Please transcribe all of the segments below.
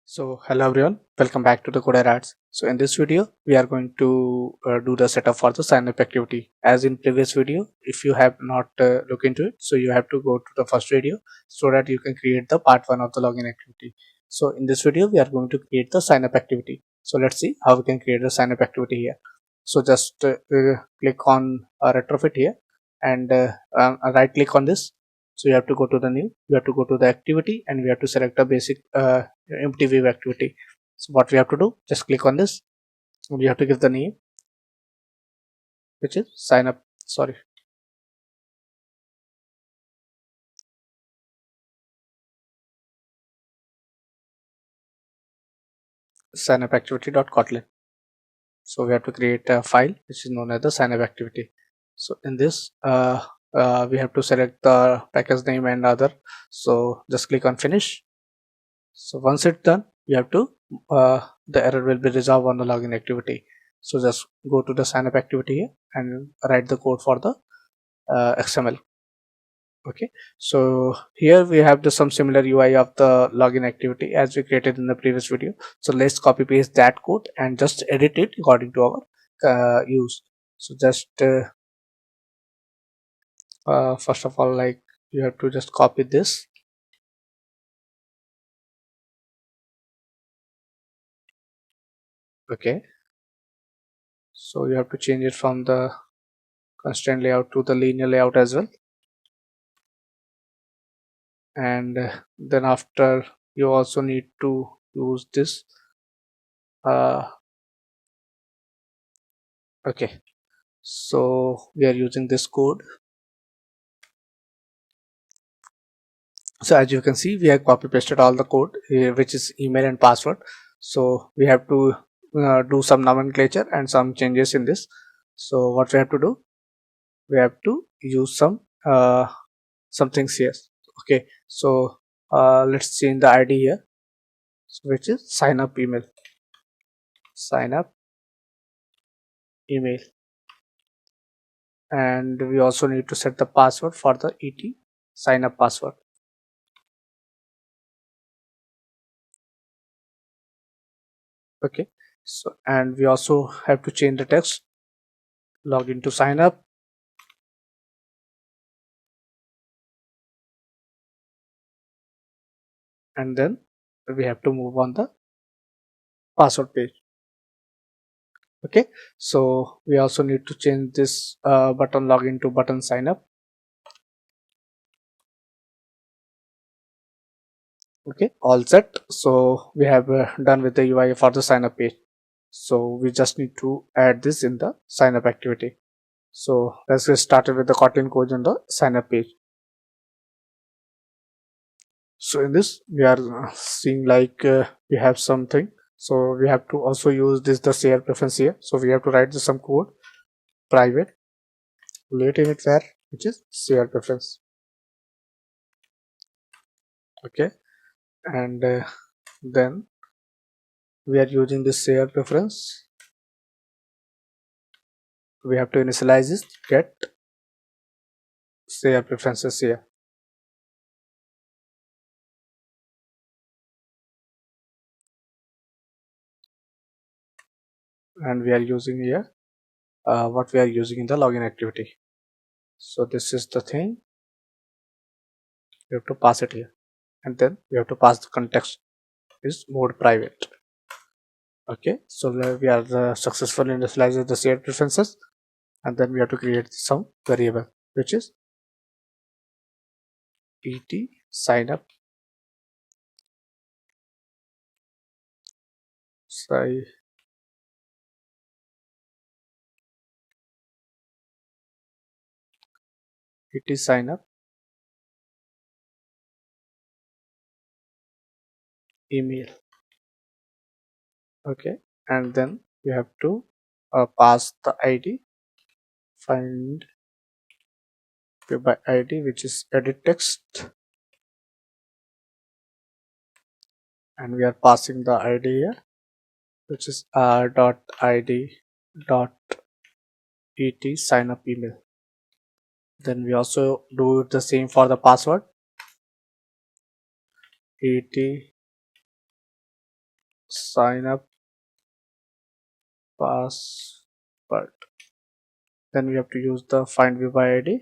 So hello everyone, welcome back to the Codersarts. So in this video, we are going to do the setup for the sign up activity. As in previous video, if you have not looked into it, so you have to go to the first video so that you can create the part 1 of the login activity. So in this video, we are going to create the sign up activity. So let's see how we can create the sign up activity here. So just click on retrofit here and right click on this. So you have to go to the new, you have to go to the activity and we have to select a basic empty view activity. So what we have to do, just click on this. We have to give the name, which is sign up, sign up activity.kotlin. So we have to create a file which is known as the sign up activity. So in this we have to select the package name and other. So just click on finish. So once it's done, you have to the error will be resolved on the login activity. So just go to the sign up activity here and write the code for the XML. Okay, so here we have the some similar UI of the login activity as we created in the previous video. So let's copy paste that code and just edit it according to our use. So just first of all, like, you have to just copy this. Okay, so you have to change it from the constraint layout to the linear layout as well. And then after, you also need to use this okay, so we are using this code. So as you can see, we have copy pasted all the code here, which is email and password. So we have to do some nomenclature and some changes in this. So what we have to do, we have to use some things here. Okay, so let's change the ID here, which is sign up email, sign up email. And we also need to set the password for the ET sign up password. Okay, so and we also have to change the text, login to sign up, and then we have to move on the password page. Okay, so we also need to change this button login to button sign up. Okay, all set. So we have done with the UI for the sign up page. So we just need to add this in the sign up activity. So let's get started with the Kotlin code on the sign up page. So in this, we are seeing like we have something. So we have to also use this the share preference here. So we have to write some code, private let init var, which is share preference. Okay, and then we are using this share preference. We have to initialize this get share preferences here. And we are using here what we are using in the login activity. So this is the thing, we have to pass it here, and then we have to pass the context is mode private. Okay, so we are successfully initializing the shared preferences, and then we have to create some variable which is et sign up et sign up email. Okay, and then you have to pass the id, find by id, which is edit text, and we are passing the id here, which is dot id dot et sign up email. Then we also do the same for the password, et sign up password. Then we have to use the find view by id.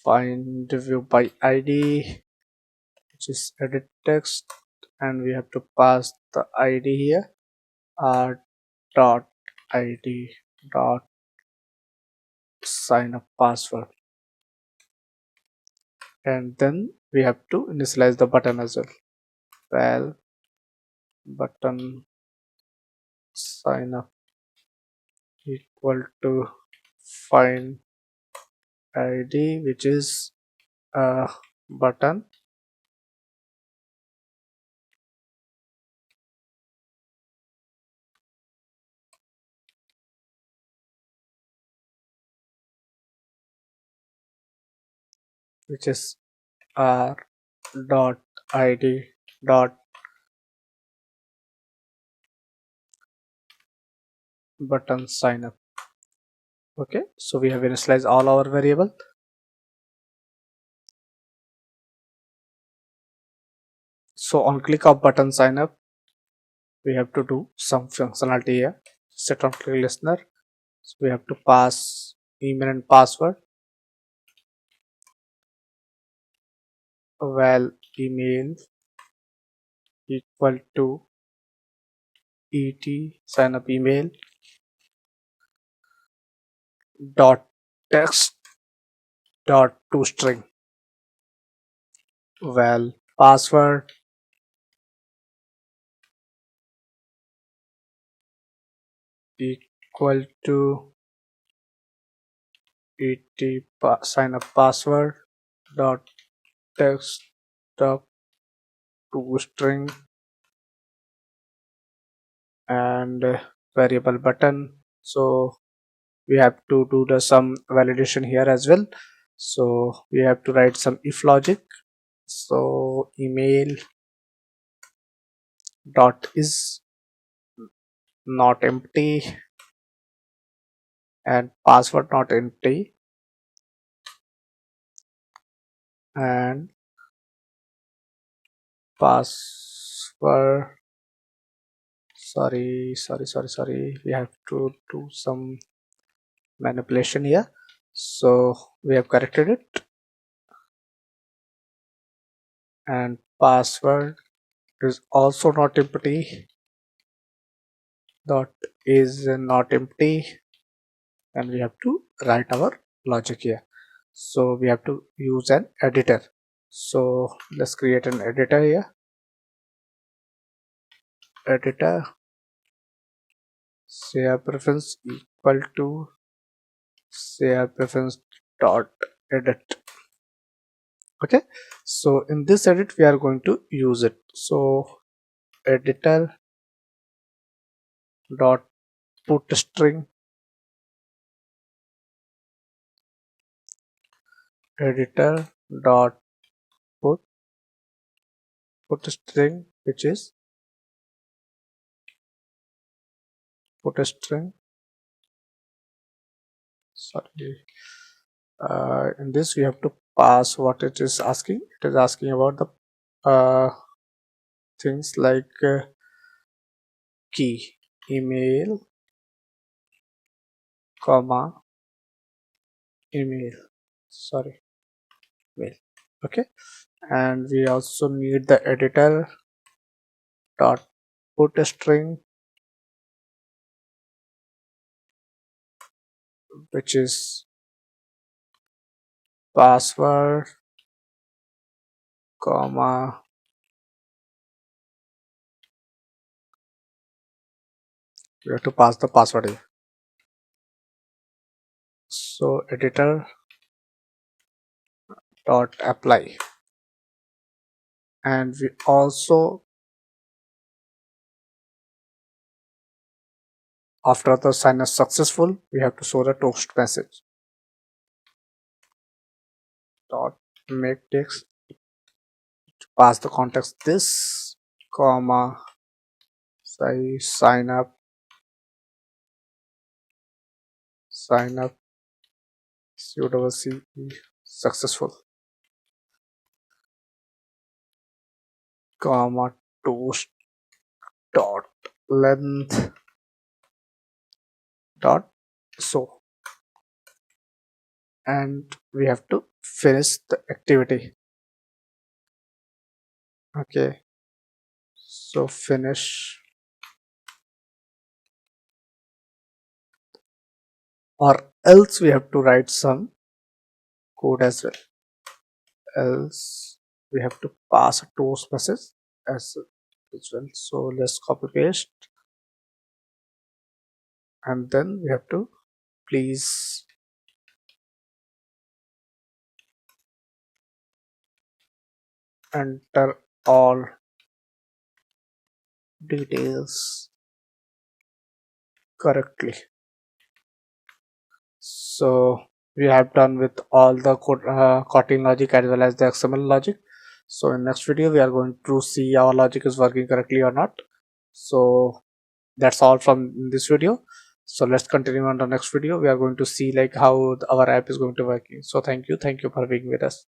Find view by id, which is edit text, and we have to pass the id here, r dot id dot sign up password, and then we have to initialize the button as well. Well, button sign up equal to find id, which is a button, which is r dot id dot button sign up. Okay, so we have initialized all our variable. So on click of button sign up, we have to do some functionality here. Set on click listener, so we have to pass email and password. Well, email equal to et sign up email dot text dot to string. Well, password equal to sign up password dot text dot to string, and variable button. So we have to do the some validation here as well. So we have to write some if logic. So email dot is not empty and password not empty, and password, sorry, we have to do some manipulation here. So we have corrected it, and password is also not empty, dot is not empty, and we have to write our logic here. So we have to use an editor. So let's create an editor here. Editor, share preference equal to share preference dot edit. Okay, so in this edit we are going to use it. So editor dot put string, editor dot put string, which is put string, sorry, in this we have to pass what it is asking. It is asking about the things like key, email, comma, email, sorry, mail. Okay, and we also need the editor dot put string, which is password, comma, we have to pass the password here. So editor dot apply, and we also, after the sign is successful, we have to show the toast message. Dot make text, pass the context this, comma, say sign up sudo successful. Comma toast dot length dot so, and we have to finish the activity. Okay, so finish, or else we have to write some code as well. Else we have to pass a toast message as well. So let's copy paste, and then we have to please enter all details correctly. So we have done with all the Kotlin logic as well as the XML logic. So in next video we are going to see our logic is working correctly or not. So that's all from this video. So let's continue on the next video. We are going to see like how our app is going to working. So thank you for being with us.